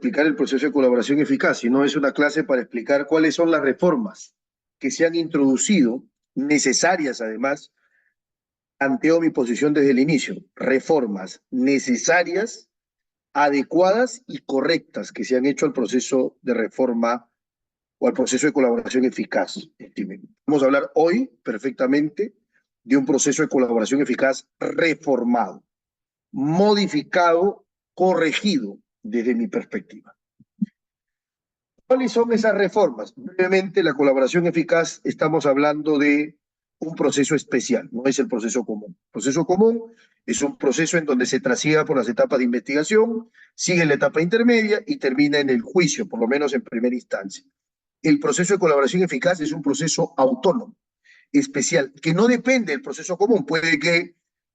explicar el proceso de colaboración eficaz, sino es una clase para explicar cuáles son las reformas que se han introducido, necesarias además, planteo mi posición desde el inicio, reformas necesarias, adecuadas y correctas que se han hecho al proceso de reforma o al proceso de colaboración eficaz. Vamos a hablar hoy perfectamente de un proceso de colaboración eficaz reformado, modificado, corregido desde mi perspectiva. ¿Cuáles son esas reformas? Brevemente, la colaboración eficaz, estamos hablando de un proceso especial, no es el proceso común. El proceso común es un proceso en donde se trasiega por las etapas de investigación, sigue la etapa intermedia y termina en el juicio, por lo menos en primera instancia. El proceso de colaboración eficaz es un proceso autónomo, especial, que no depende del proceso común. Puede que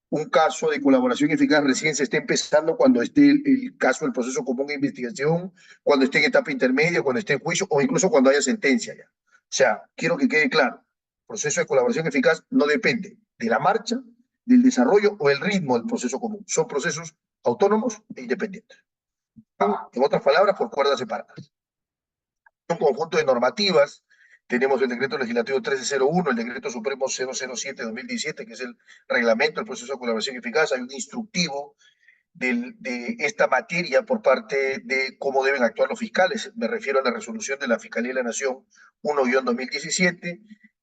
un caso de colaboración eficaz recién se esté empezando cuando esté el caso del proceso común de investigación, cuando esté en etapa intermedia, cuando esté en juicio o incluso cuando haya sentencia ya. O sea, quiero que quede claro, el proceso de colaboración eficaz no depende de la marcha, del desarrollo o el ritmo del proceso común. Son procesos autónomos e independientes. En otras palabras, por cuerdas separadas. Un conjunto de normativas. Tenemos el decreto legislativo 1301, el decreto supremo 007-2017, que es el reglamento del proceso de colaboración eficaz. Hay un instructivo de esta materia por parte de cómo deben actuar los fiscales. Me refiero a la resolución de la Fiscalía de la Nación 1-2017.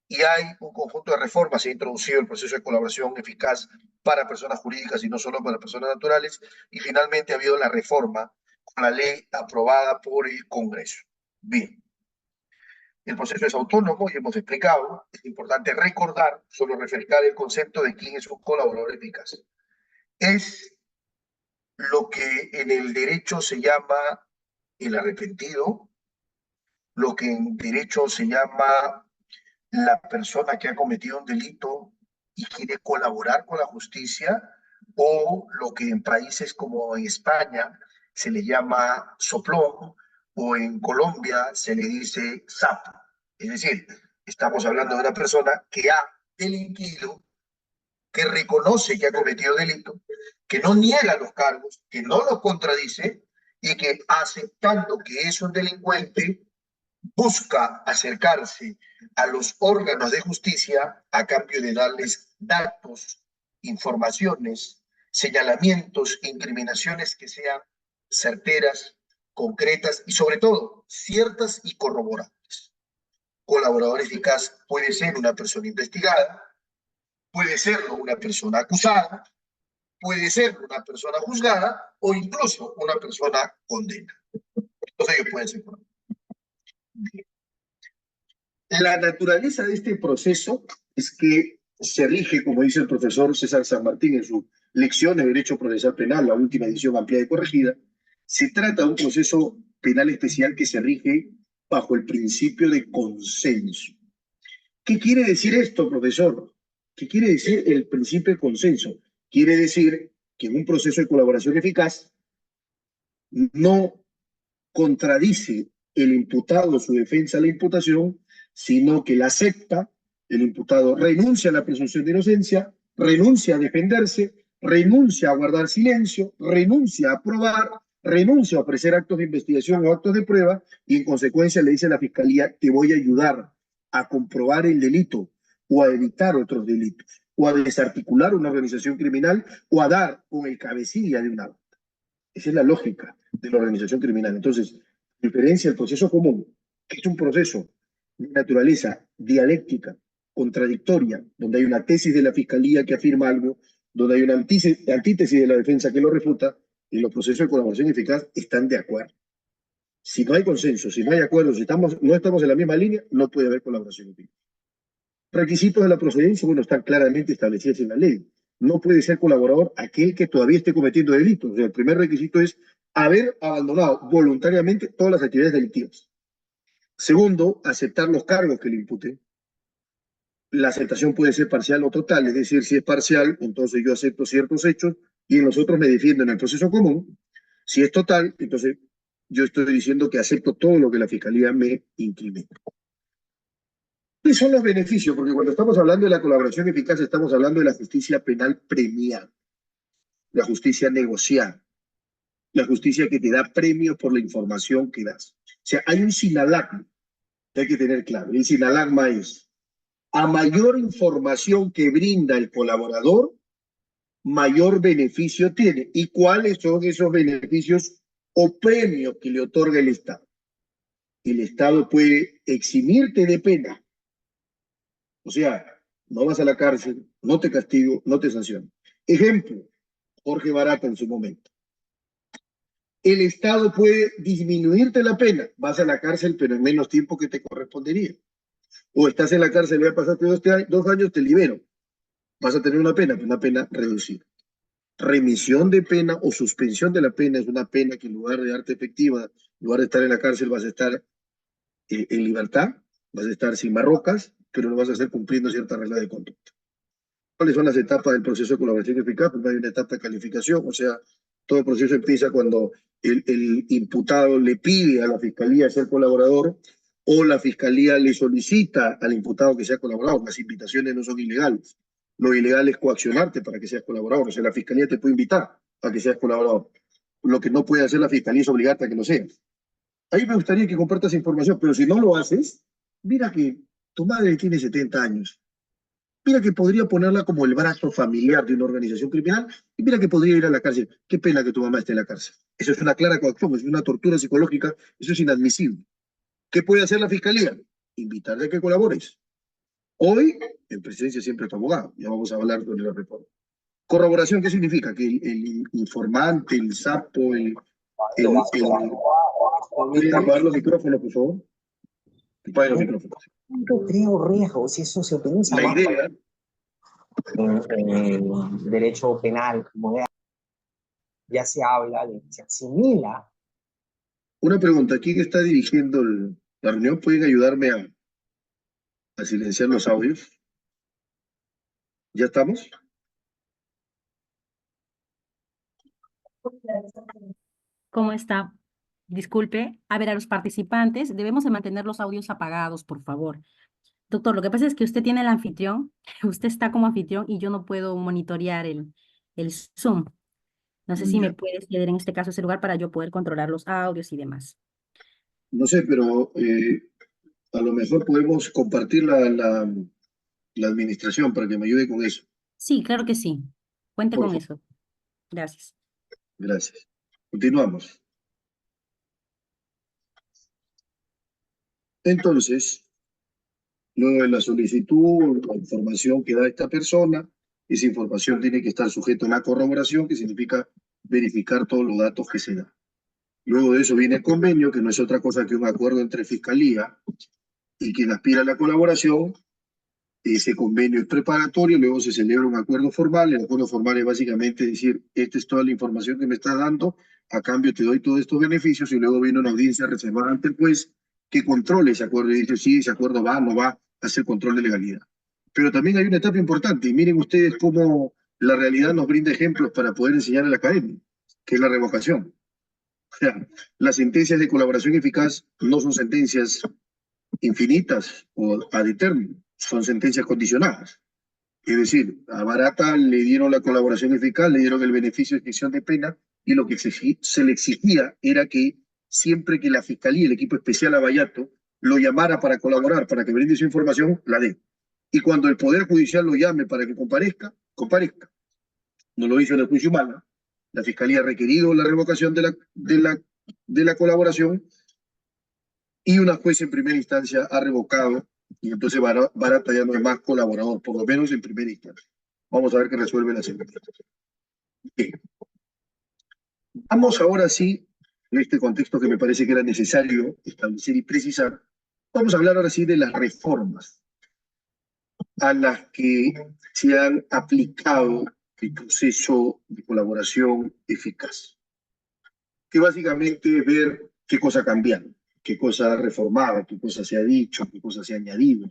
Y hay un conjunto de reformas. Se ha introducido el proceso de colaboración eficaz para personas jurídicas y no solo para personas naturales. Y finalmente ha habido la reforma con la ley aprobada por el Congreso. Bien. El proceso es autónomo y hemos explicado, es importante recordar, solo refrescar el concepto de quién es un colaborador eficaz. Es lo que en el derecho se llama el arrepentido, lo que en derecho se llama la persona que ha cometido un delito y quiere colaborar con la justicia, o lo que en países como en España se le llama soplón, o en Colombia se le dice sapo. Es decir, estamos hablando de una persona que ha delinquido, que reconoce que ha cometido delito, que no niega los cargos, que no los contradice y que aceptando que es un delincuente, busca acercarse a los órganos de justicia a cambio de darles datos, informaciones, señalamientos, incriminaciones que sean certeras, concretas y sobre todo ciertas y corroborables. Colaborador eficaz puede ser una persona investigada, puede serlo una persona acusada, puede ser una persona juzgada o incluso una persona condenada. Entonces ellos pueden ser. La naturaleza de este proceso es que se rige, como dice el profesor César San Martín en su lección de Derecho Procesal Penal, la última edición ampliada y corregida, se trata de un proceso penal especial que se rige bajo el principio de consenso. ¿Qué quiere decir esto, profesor? ¿Qué quiere decir el principio de consenso? Quiere decir que en un proceso de colaboración eficaz no contradice el imputado su defensa a la imputación, sino que la acepta, el imputado renuncia a la presunción de inocencia, renuncia a defenderse, renuncia a guardar silencio, renuncia a probar, renuncia a ofrecer actos de investigación o actos de prueba y en consecuencia le dice a la fiscalía, te voy a ayudar a comprobar el delito o a evitar otros delitos o a desarticular una organización criminal o a dar con el cabecilla de una banda. Esa es la lógica de la organización criminal. Entonces, diferencia el proceso común, que es un proceso de naturaleza dialéctica, contradictoria, donde hay una tesis de la fiscalía que afirma algo, donde hay una antítesis de la defensa que lo refuta, y los procesos de colaboración eficaz están de acuerdo. Si no hay consenso, si no hay acuerdo, si no estamos en la misma línea, no puede haber colaboración eficaz. Requisitos de la procedencia, bueno, están claramente establecidos en la ley. No puede ser colaborador aquel que todavía esté cometiendo delitos. O sea, el primer requisito es haber abandonado voluntariamente todas las actividades delictivas. Segundo, aceptar los cargos que le imputen. La aceptación puede ser parcial o total, es decir, si es parcial, entonces yo acepto ciertos hechos y en los otros me defiendo en el proceso común. Si es total, entonces yo estoy diciendo que acepto todo lo que la fiscalía me incrimina. ¿Cuáles son los beneficios? Porque cuando estamos hablando de la colaboración eficaz, estamos hablando de la justicia penal premiada, la justicia negociada. la justicia que te da premios por la información que das. O sea, hay un sinalagma que hay que tener claro. El sinalagma es, a mayor información que brinda el colaborador, mayor beneficio tiene. ¿Y cuáles son esos beneficios o premios que le otorga el Estado? El Estado puede eximirte de pena. O sea, no vas a la cárcel, no te castigo, no te sanciono. Ejemplo, Jorge Barata en su momento. El Estado puede disminuirte la pena, vas a la cárcel, pero en menos tiempo que te correspondería. O estás en la cárcel, ya pasaste 2 años, te libero. Vas a tener una pena reducida. Remisión de pena o suspensión de la pena es una pena que en lugar de darte efectiva, en lugar de estar en la cárcel, vas a estar en libertad, vas a estar sin marrocas, pero lo vas a hacer cumpliendo ciertas reglas de conducta. ¿Cuáles son las etapas del proceso de colaboración eficaz? Pues hay una etapa de calificación, o sea, todo el proceso empieza cuando el imputado le pide a la fiscalía ser colaborador o la fiscalía le solicita al imputado que sea colaborador. Las invitaciones no son ilegales. Lo ilegal es coaccionarte para que seas colaborador. O sea, la fiscalía te puede invitar a que seas colaborador. Lo que no puede hacer la fiscalía es obligarte a que lo seas. Ahí me gustaría que compartas información, pero si no lo haces, mira que tu madre tiene 70 años. Mira que podría ponerla como el brazo familiar de una organización criminal y mira que podría ir a la cárcel. Qué pena que tu mamá esté en la cárcel. Eso es una clara coacción, es una tortura psicológica, eso es inadmisible. ¿Qué puede hacer la fiscalía? Invitarle a que colabores. Hoy, en presencia siempre tu abogado, ya vamos a hablar sobre la reforma. Corroboración, ¿qué significa? Que el informante, el sapo, ¿pueden apagar los micrófonos, por favor? Apaguen los micrófonos. No creo riesgo si eso se utiliza La más idea, en derecho penal moderno. Ya se habla de que se asimila. una pregunta, ¿quién está dirigiendo la reunión? ¿Pueden ayudarme a silenciar los audios? ¿Ya estamos? ¿Cómo está? Disculpe. A ver, a los participantes, debemos de mantener los audios apagados, por favor. Doctor, lo que pasa es que usted tiene el anfitrión, usted está como anfitrión y yo no puedo monitorear el Zoom. No sé si me Ya. puede ceder en este caso ese lugar para yo poder controlar los audios y demás. No sé, pero a lo mejor podemos compartir la administración para que me ayude con eso. Sí, claro que sí. Cuente Por con favor, eso. Gracias. gracias. Continuamos. Entonces, luego de la solicitud, la información que da esta persona, esa información tiene que estar sujeta a una corroboración, que significa verificar todos los datos que se dan. Luego de eso viene el convenio, que no es otra cosa que un acuerdo entre fiscalía y quien aspira a la colaboración. Ese convenio es preparatorio, luego se celebra un acuerdo formal. El acuerdo formal es básicamente decir, esta es toda la información que me estás dando, a cambio te doy todos estos beneficios, y luego viene una audiencia reservada ante el juez que controle ese acuerdo y dice, sí, ese acuerdo va, no va, a hacer control de legalidad. Pero también hay una etapa importante, y miren ustedes cómo la realidad nos brinda ejemplos para poder enseñar en la academia, que es la revocación. O sea, las sentencias de colaboración eficaz no son sentencias infinitas o ad eternum, son sentencias condicionadas. Es decir, a Barata le dieron la colaboración eficaz, le dieron el beneficio de extinción de pena, y lo que se le exigía era que siempre que la fiscalía, el equipo especial Abayato, lo llamara para colaborar, para que brinde su información, la dé. Y cuando el Poder Judicial lo llame para que comparezca, comparezca. No lo hizo en el juicio humano. La fiscalía ha requerido la revocación de la colaboración, y una juez en primera instancia ha revocado, y entonces Barata ya no es más colaborador, por lo menos en primera instancia. Vamos a ver qué resuelve la segunda. Bien. Vamos ahora sí, en este contexto que me parece que era necesario establecer y precisar, vamos a hablar ahora sí de las reformas a las que se han aplicado el proceso de colaboración eficaz, que básicamente es ver qué cosa ha cambiado, qué cosa ha reformado, qué cosa se ha dicho, qué cosa se ha añadido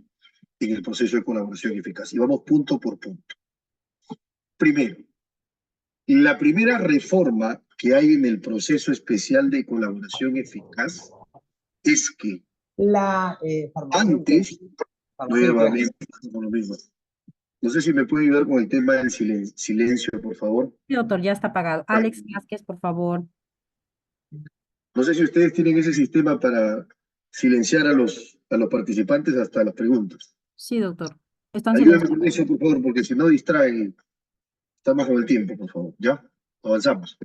en el proceso de colaboración eficaz. Y vamos punto por punto. Primero, la primera reforma que hay en el proceso especial de colaboración eficaz es que La antes, farmacéutica, nuevamente, como lo mismo. No sé si me puede ayudar con el tema del silencio, por favor. Sí, doctor, ya está apagado. Alex Vázquez, por favor. No sé si ustedes tienen ese sistema para silenciar a los participantes hasta las preguntas. Sí, doctor. Están Ayúdenme con silenciados. eso, por favor, porque si no distraen, estamos con el tiempo, por favor. ¿Ya? Avanzamos.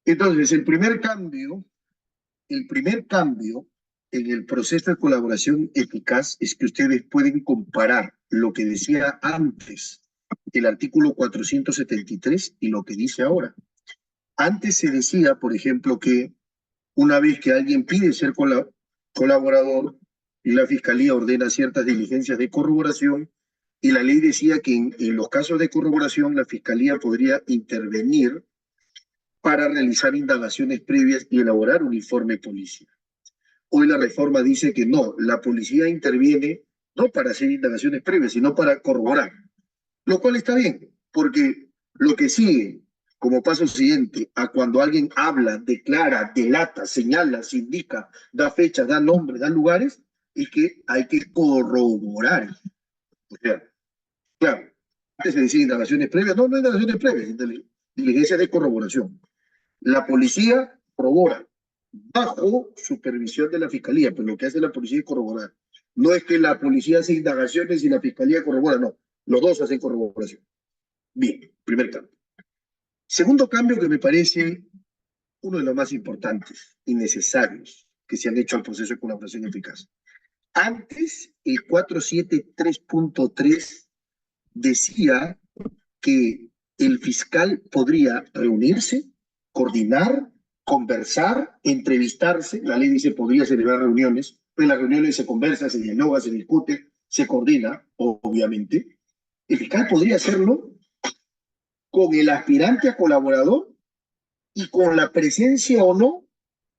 Entonces, el primer cambio en el proceso de colaboración eficaz es que ustedes pueden comparar lo que decía antes el artículo 473 y lo que dice ahora. Antes se decía, por ejemplo, que una vez que alguien pide ser colaborador y la fiscalía ordena ciertas diligencias de corroboración, y la ley decía que en los casos de corroboración la fiscalía podría intervenir para realizar indagaciones previas y elaborar un informe policial. Hoy la reforma dice que no, la policía interviene no para hacer indagaciones previas, sino para corroborar, lo cual está bien, porque lo que sigue como paso siguiente a cuando alguien habla, declara, delata, señala, se indica, da fechas, da nombres, da lugares, es que hay que corroborar. O sea, claro, antes se decía indagaciones previas, no, no indagaciones previas, diligencias de corroboración. La policía corrobora bajo supervisión de la fiscalía, pero lo que hace la policía es corroborar. No es que la policía hace indagaciones y la fiscalía corrobora, no, los dos hacen corroboración. Bien, primer cambio. Segundo cambio que me parece uno de los más importantes y necesarios que se han hecho al proceso de colaboración eficaz. Antes, el 473.3 decía que el fiscal podría reunirse, coordinar, conversar, entrevistarse. La ley dice podría celebrar reuniones, pero en las reuniones se conversa, se dialoga, se discute, se coordina, obviamente. El fiscal podría hacerlo con el aspirante a colaborador y con la presencia o no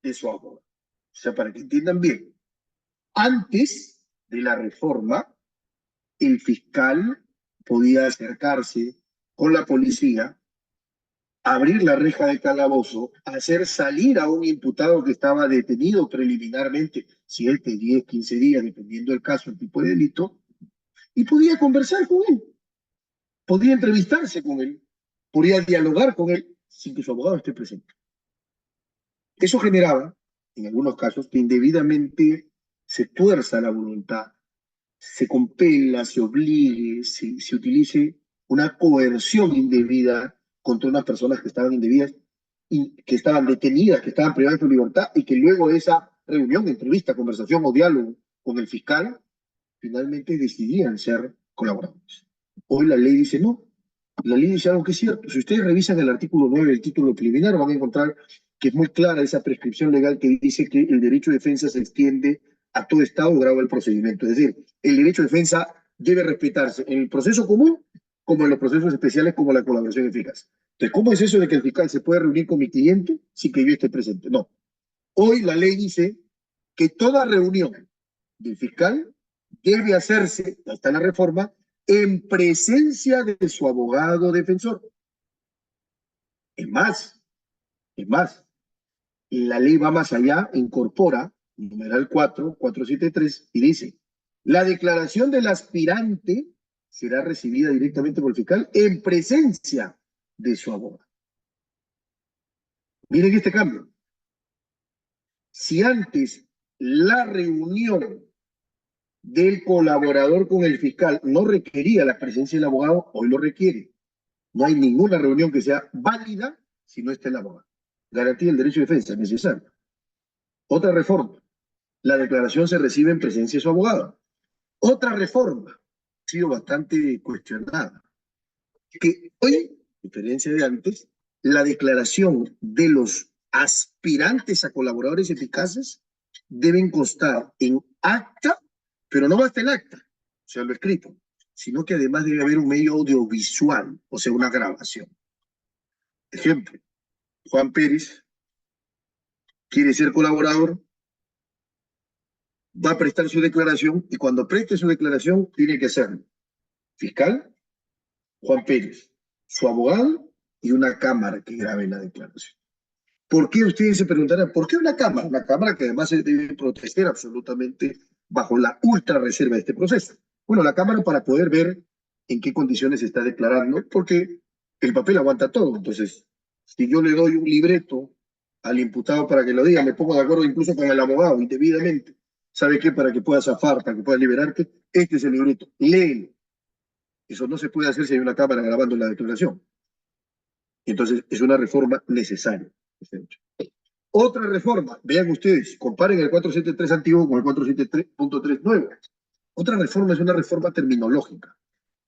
de su abogado. O sea, para que entiendan bien, antes de la reforma, el fiscal podía acercarse con la policía, abrir la reja de calabozo, hacer salir a un imputado que estaba detenido preliminarmente, 7, 10, 15 días, dependiendo del caso, el tipo de delito, y podía conversar con él, podía entrevistarse con él, podía dialogar con él sin que su abogado esté presente. Eso generaba, en algunos casos, que indebidamente se tuerza la voluntad, se compela, se obligue, se utilice una coerción indebida contra unas personas que estaban indebidas, y que estaban detenidas, que estaban privadas de su libertad, y que luego de esa reunión, entrevista, conversación o diálogo con el fiscal, finalmente decidían ser colaboradores. Hoy la ley dice no. La ley dice algo que es cierto. Si ustedes revisan el artículo 9 del título preliminar, van a encontrar que es muy clara esa prescripción legal que dice que el derecho de defensa se extiende a todo estado o grado del procedimiento. Es decir, el derecho de defensa debe respetarse en el proceso común como en los procesos especiales como la colaboración eficaz. Entonces, ¿cómo es eso de que el fiscal se puede reunir con mi cliente sin que yo esté presente? No. Hoy la ley dice que toda reunión del fiscal debe hacerse, hasta la reforma, en presencia de su abogado defensor. Es más, es más, la ley va más allá, incorpora, numeral 4, 473, y dice, la declaración del aspirante será recibida directamente por el fiscal en presencia de su abogado. Miren este cambio. Si antes la reunión del colaborador con el fiscal no requería la presencia del abogado, hoy lo requiere. No hay ninguna reunión que sea válida si no está el abogado. Garantía del derecho de defensa, es necesario. Otra reforma. La declaración se recibe en presencia de su abogado. Otra reforma. Ha sido bastante cuestionada. Que hoy, a diferencia de antes, la declaración de los aspirantes a colaboradores eficaces deben constar en acta, pero no basta el acta, o sea, lo escrito, sino que además debe haber un medio audiovisual, o sea, una grabación. Ejemplo, Juan Pérez quiere ser colaborador, va a prestar su declaración y cuando preste su declaración tiene que ser fiscal, Juan Pérez, su abogado y una cámara que grabe la declaración. ¿Por qué ustedes se preguntarán? ¿Por qué una cámara? Una cámara que además se debe proteger absolutamente bajo la ultra reserva de este proceso. Bueno, la cámara para poder ver en qué condiciones se está declarando, porque el papel aguanta todo. Entonces, si yo le doy un libreto al imputado para que lo diga, me pongo de acuerdo incluso con el abogado, indebidamente. ¿Sabe qué? Para que puedas zafar, para que puedas liberarte, este es el libreto, léelo. Eso no se puede hacer si hay una cámara grabando la declaración. Entonces, es una reforma necesaria. Otra reforma, vean ustedes, comparen el 473 antiguo con el 473.3 nuevo. Otra reforma es una reforma terminológica,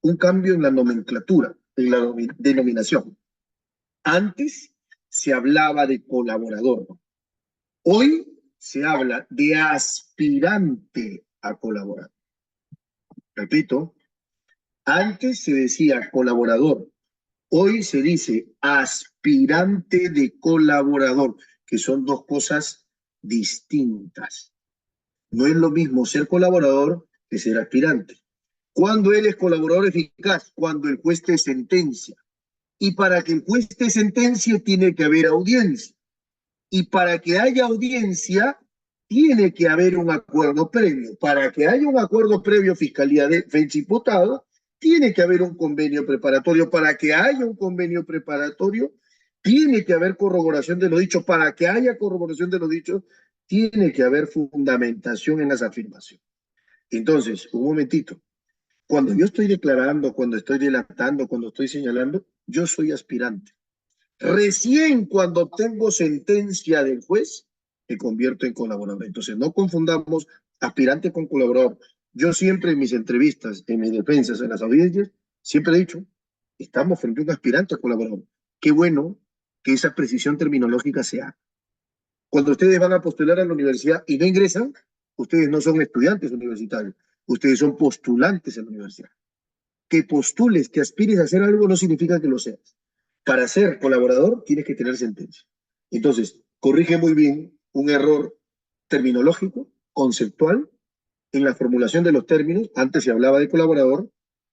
un cambio en la nomenclatura, en la denominación. Antes se hablaba de colaborador. Hoy se habla de aspirante a colaborar. Repito, antes se decía colaborador. Hoy se dice aspirante de colaborador, que son dos cosas distintas. No es lo mismo ser colaborador que ser aspirante. ¿Cuándo él es colaborador eficaz? Cuando el juez te sentencia. Y para que el juez te sentencie tiene que haber audiencia. Y para que haya audiencia tiene que haber un acuerdo previo. Para que haya un acuerdo previo, Fiscalía de Defensa Imputado, tiene que haber un convenio preparatorio. Para que haya un convenio preparatorio, tiene que haber corroboración de lo dicho. Para que haya corroboración de lo dicho, tiene que haber fundamentación en las afirmaciones. Entonces, un momentito. Cuando yo estoy declarando, cuando estoy delatando, cuando estoy señalando, yo soy aspirante. Recién cuando obtengo sentencia del juez, me convierto en colaborador. Entonces, no confundamos aspirante con colaborador. Yo siempre en mis entrevistas, en mis defensas, en las audiencias, siempre he dicho, estamos frente a un aspirante a colaborador. Qué bueno que esa precisión terminológica sea. Cuando ustedes van a postular a la universidad y no ingresan, ustedes no son estudiantes universitarios, ustedes son postulantes en la universidad. Que postules, que aspires a hacer algo no significa que lo seas. Para ser colaborador tienes que tener sentencia. Entonces, corrige muy bien un error terminológico, conceptual, en la formulación de los términos. Antes se hablaba de colaborador,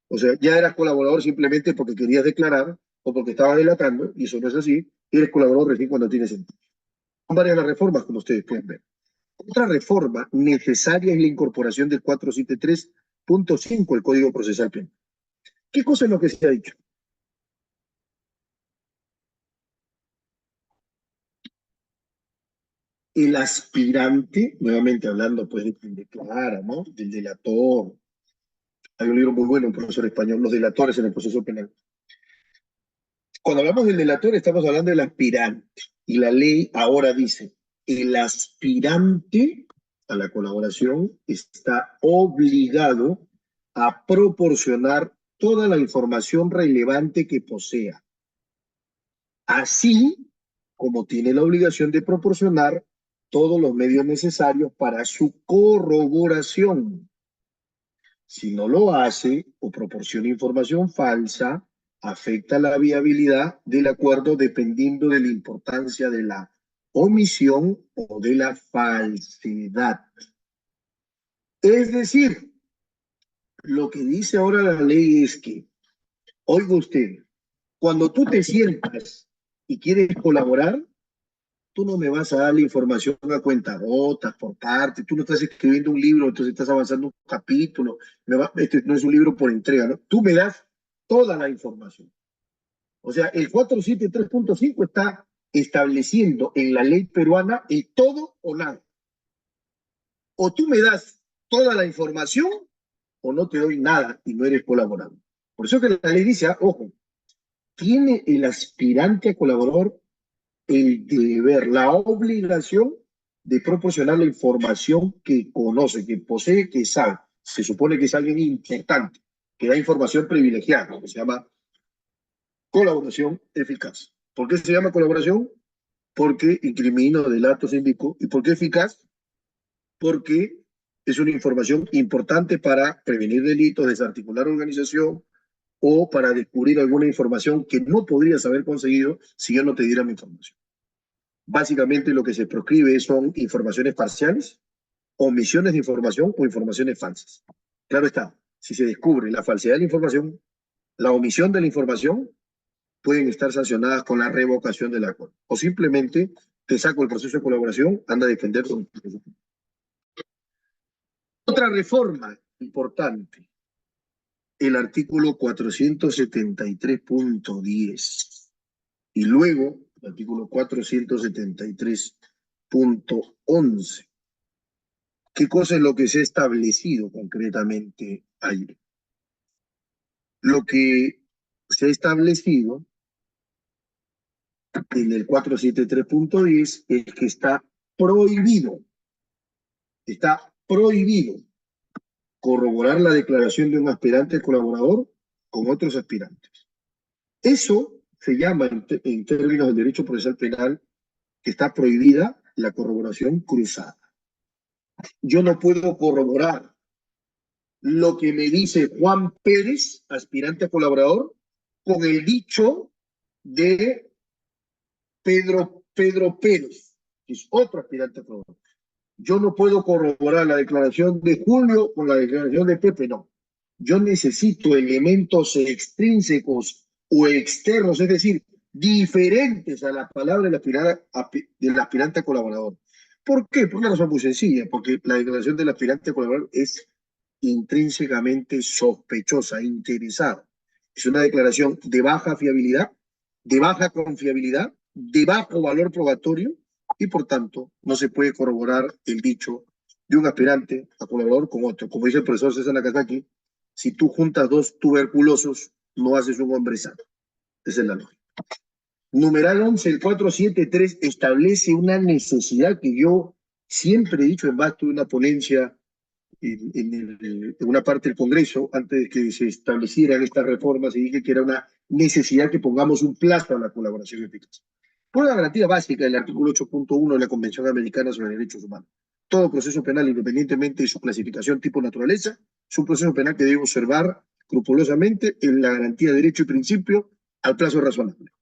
o sea, ya eras colaborador simplemente porque querías declarar o porque estabas delatando, y eso no es así. Eres colaborador recién cuando tienes sentencia. Son varias las reformas, como ustedes pueden ver. Otra reforma necesaria es la incorporación del 473.5 del Código Procesal Penal. ¿Qué cosa es lo que se ha dicho? El aspirante, nuevamente hablando pues de quien declara, ¿no? Del delator. Hay un libro muy bueno, un profesor español, Los delatores en el proceso penal. Cuando hablamos del delator estamos hablando del aspirante. Y la ley ahora dice, el aspirante a la colaboración está obligado a proporcionar toda la información relevante que posea, así como tiene la obligación de proporcionar todos los medios necesarios para su corroboración. Si no lo hace o proporciona información falsa, afecta la viabilidad del acuerdo dependiendo de la importancia de la omisión o de la falsedad. Es decir, lo que dice ahora la ley es que, oiga usted, cuando tú te sientas y quieres colaborar, tú no me vas a dar la información a cuentagotas, por parte, tú no estás escribiendo un libro, entonces estás avanzando un capítulo, este no es un libro por entrega, ¿no? Tú me das toda la información. O sea, el 473.5 está estableciendo en la ley peruana el todo o nada. O tú me das toda la información o no te doy nada y no eres colaborador. Por eso que la ley dice, ojo, tiene el aspirante a colaborador el deber, la obligación de proporcionar la información que conoce, que posee, que sabe. Se supone que es alguien importante, que da información privilegiada, que se llama colaboración eficaz. ¿Por qué se llama colaboración? Porque incrimina, delata, síndico. ¿Y por qué eficaz? Porque es una información importante para prevenir delitos, desarticular organización o para descubrir alguna información que no podrías haber conseguido si yo no te diera mi información. Básicamente lo que se proscribe son informaciones parciales, omisiones de información o informaciones falsas. Claro está, si se descubre la falsedad de la información, la omisión de la información, pueden estar sancionadas con la revocación del acuerdo. O simplemente te saco el proceso de colaboración, anda a defender tu proceso. Otra reforma importante, el artículo 473.10. Y luego el artículo 473.11. ¿Qué cosa es lo que se ha establecido concretamente ahí? Lo que se ha establecido en el 473.10 es que está prohibido corroborar la declaración de un aspirante colaborador con otros aspirantes. Eso se llama, en términos del derecho procesal penal, que está prohibida la corroboración cruzada. Yo no puedo corroborar lo que me dice Juan Pérez, aspirante a colaborador, con el dicho de Pedro Pérez, que es otro aspirante a colaborador. Yo no puedo corroborar la declaración de Julio con la declaración de Pepe, no. Yo necesito elementos extrínsecos o externos, es decir, diferentes a la palabra del aspirante a colaborador. ¿Por qué? Por una razón muy sencilla, porque la declaración del aspirante a colaborador es intrínsecamente sospechosa, interesada. Es una declaración de baja fiabilidad, de baja confiabilidad, de bajo valor probatorio, y por tanto no se puede corroborar el dicho de un aspirante a colaborador con otro. Como dice el profesor César Nakazaki, si tú juntas dos tuberculosos, no haces un hombre sano. Esa es la lógica. Numeral 11, el 473 establece una necesidad que yo siempre he dicho en base de una ponencia en una parte del Congreso, antes de que se establecieran estas reformas, y dije que era una necesidad que pongamos un plazo a la colaboración eficaz. Por la garantía básica del artículo 8.1 de la Convención Americana sobre Derechos Humanos. Todo proceso penal, independientemente de su clasificación, tipo, naturaleza, es un proceso penal que debe observar escrupulosamente en la garantía de derecho y principio al plazo razonable.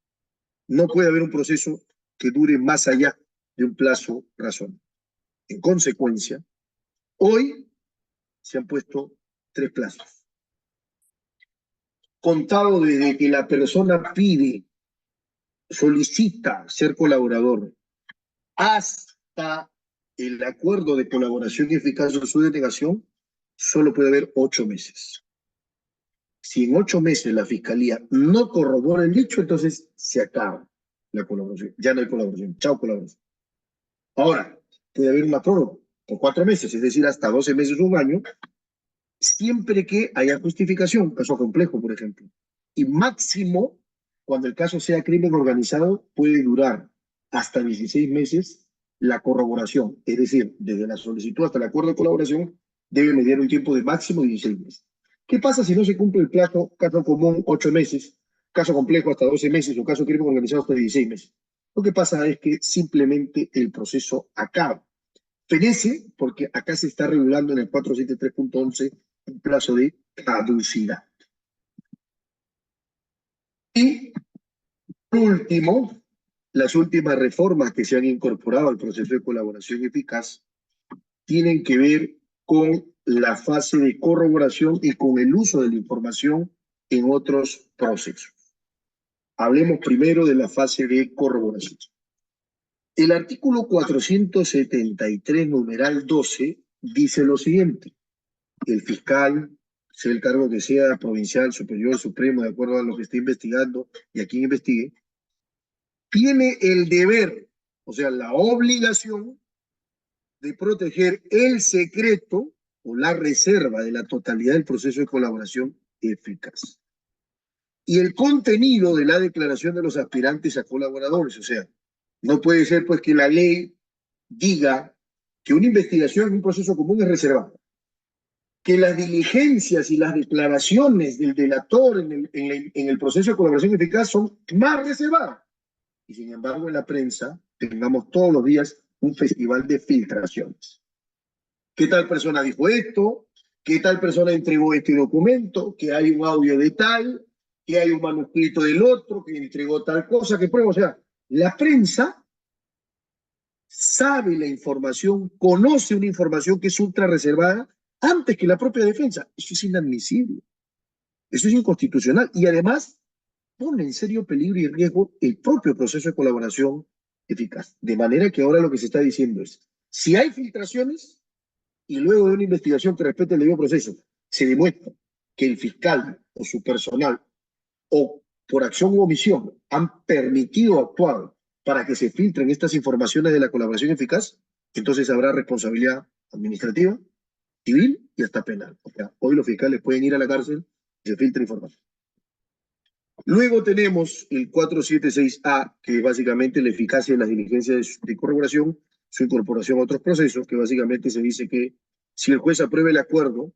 No puede haber un proceso que dure más allá de un plazo razonable. En consecuencia, hoy se han puesto 3 plazos. Contado desde que la persona solicita ser colaborador, hasta el acuerdo de colaboración eficaz o su denegación, solo puede haber 8 meses. Si en 8 meses la Fiscalía no corrobora el dicho, entonces se acaba la colaboración. Ya no hay colaboración. Chao, colaboración. Ahora, puede haber una prórroga por 4 meses, es decir, hasta 12 meses o un año, siempre que haya justificación, caso complejo, por ejemplo. Y máximo, cuando el caso sea crimen organizado, puede durar hasta 16 meses la corroboración. Es decir, desde la solicitud hasta el acuerdo de colaboración, debe mediar un tiempo de máximo 16 meses. ¿Qué pasa si no se cumple el plazo? Caso común, 8 meses, caso complejo hasta 12 meses o caso crimen organizado hasta 16 meses. Lo que pasa es que simplemente el proceso acaba. Fenece, porque acá se está regulando en el 473.11 un plazo de caducidad. Y, por último, las últimas reformas que se han incorporado al proceso de colaboración eficaz tienen que ver con la fase de corroboración y con el uso de la información en otros procesos. Hablemos primero de la fase de corroboración. El artículo 473, numeral 12, dice lo siguiente: el fiscal, sea el cargo que sea, provincial, superior, supremo, de acuerdo a lo que esté investigando y a quien investigue, tiene el deber, o sea, la obligación de proteger el secreto o la reserva de la totalidad del proceso de colaboración eficaz. Y el contenido de la declaración de los aspirantes a colaboradores, o sea, no puede ser pues que la ley diga que una investigación en un proceso común es reservada, que las diligencias y las declaraciones del delator en el proceso de colaboración eficaz son más reservadas. Y sin embargo, en la prensa tengamos todos los días un festival de filtraciones. ¿Qué tal persona dijo esto? ¿Qué tal persona entregó este documento? Que hay un audio de tal, que hay un manuscrito del otro, que entregó tal cosa, que prueba. O sea, la prensa sabe la información, conoce una información que es ultra reservada antes que la propia defensa. Eso es inadmisible. Eso es inconstitucional. Y además pone en serio peligro y riesgo el propio proceso de colaboración eficaz. De manera que ahora lo que se está diciendo es, si hay filtraciones y luego de una investigación que respete el debido proceso, se demuestra que el fiscal o su personal o por acción u omisión han permitido actuar para que se filtren estas informaciones de la colaboración eficaz, entonces habrá responsabilidad administrativa, civil y hasta penal. O sea, hoy los fiscales pueden ir a la cárcel y se filtra información. Luego tenemos el 476A, que es básicamente la eficacia de las diligencias de corroboración, su incorporación a otros procesos, que básicamente se dice que si el juez aprueba el acuerdo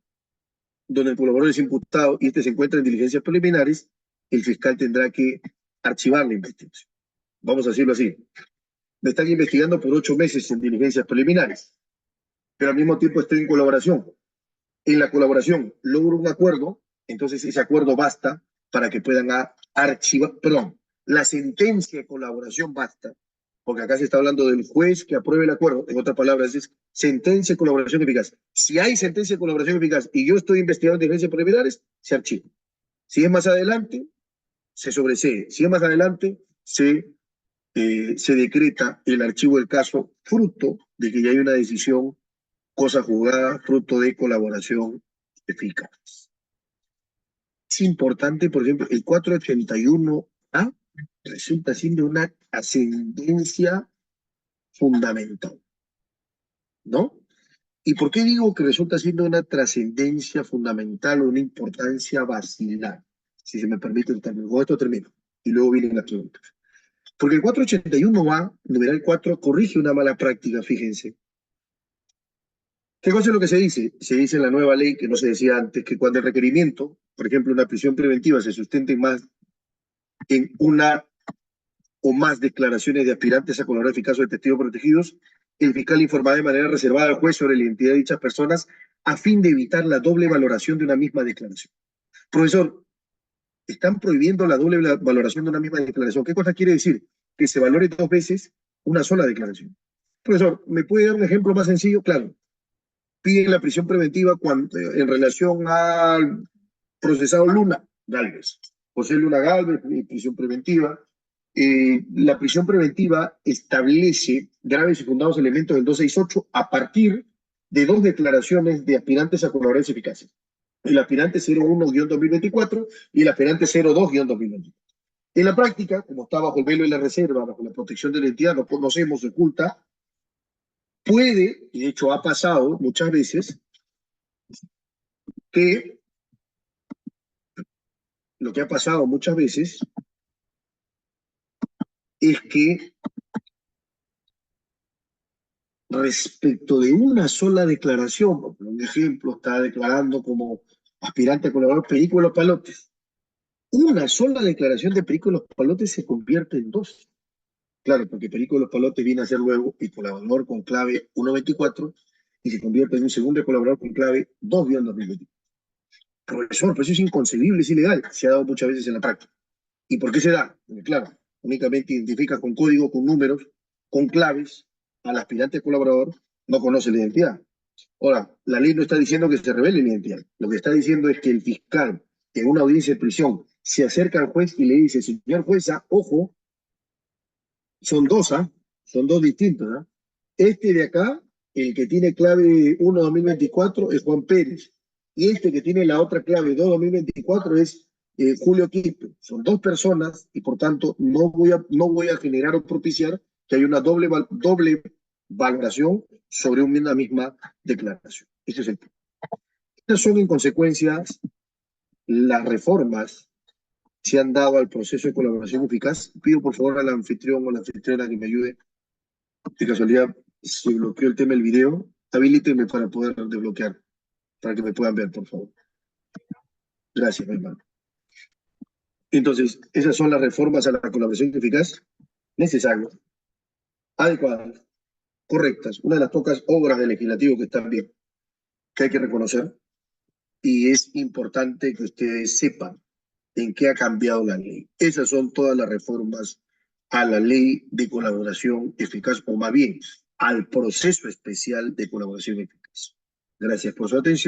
donde el colaborador es imputado y este se encuentra en diligencias preliminares, el fiscal tendrá que archivar la investigación. Vamos a decirlo así. Me están investigando por 8 meses en diligencias preliminares, pero al mismo tiempo estoy en colaboración. En la colaboración logro un acuerdo, entonces ese acuerdo basta para que puedan archivar, perdón, la sentencia de colaboración basta, porque acá se está hablando del juez que apruebe el acuerdo, en otras palabras es sentencia de colaboración eficaz. Si hay sentencia de colaboración eficaz y yo estoy investigando en diligencias preliminares, se archiva. Si es más adelante, se sobresee. Si es más adelante, se decreta el archivo del caso fruto de que ya hay una decisión, cosa juzgada, fruto de colaboración eficaz. Es importante, por ejemplo, el 481A resulta siendo una ascendencia fundamental, ¿no? ¿Y por qué digo que resulta siendo una trascendencia fundamental o una importancia vacilar? Si se me permite el término. Con esto termino. Y luego vienen las preguntas. Porque el 481A, numeral 4, corrige una mala práctica, fíjense. ¿Qué cosa es lo que se dice? Se dice en la nueva ley, que no se decía antes, que cuando el requerimiento, por ejemplo, una prisión preventiva, se sustente más en una o más declaraciones de aspirantes a colaborar eficaz o de testigos protegidos, el fiscal informará de manera reservada al juez sobre la identidad de dichas personas a fin de evitar la doble valoración de una misma declaración. Profesor, están prohibiendo la doble valoración de una misma declaración. ¿Qué cosa quiere decir? Que se valore 2 veces una sola declaración. Profesor, ¿me puede dar un ejemplo más sencillo? Claro. Piden la prisión preventiva en relación al procesado Luna Gálvez. José Luna Gálvez, prisión preventiva. La prisión preventiva establece graves y fundados elementos del 268 a partir de 2 declaraciones de aspirantes a colaboradores eficaces. El aspirante 01-2024 y el aspirante 02-2024. En la práctica, como está bajo el velo de la reserva, bajo la protección de la entidad, no conocemos, se oculta, puede, y de hecho ha pasado muchas veces, que lo que ha pasado muchas veces es que respecto de una sola declaración, por un ejemplo, está declarando como aspirante a colaborador Perico de los Palotes, una sola declaración de Perico de los Palotes se convierte en 2. Claro, porque Perico de los Palotes viene a ser luego el colaborador con clave 124 y se convierte en un segundo colaborador con clave 2-2024. Profesor, pero eso es inconcebible, es ilegal. Se ha dado muchas veces en la práctica. ¿Y por qué se da? Porque claro, únicamente identifica con código, con números, con claves al aspirante colaborador, no conoce la identidad. Ahora, la ley no está diciendo que se revele la identidad. Lo que está diciendo es que el fiscal, en una audiencia de prisión, se acerca al juez y le dice, señor jueza, ojo, son 2, son 2 distintos. Este de acá, el que tiene clave 1-2024 es Juan Pérez. Y este que tiene la otra clave 2-2024 es Julio Quispe. Son 2 personas y por tanto no voy a generar o propiciar que haya una doble valoración sobre una misma declaración. Ese es el punto. Estas son en consecuencia las reformas que se han dado al proceso de colaboración eficaz. Pido por favor al anfitrión o la anfitriona que me ayude. De casualidad, se bloqueó el tema del video. Habilítenme para poder desbloquear, para que me puedan ver, por favor. Gracias, mi hermano. Entonces, esas son las reformas a la colaboración eficaz necesarias, adecuadas, correctas. Una de las pocas obras del legislativo que están bien, que hay que reconocer. Y es importante que ustedes sepan en qué ha cambiado la ley. Esas son todas las reformas a la ley de colaboración eficaz, o más bien, al proceso especial de colaboración eficaz. Gracias por su atención.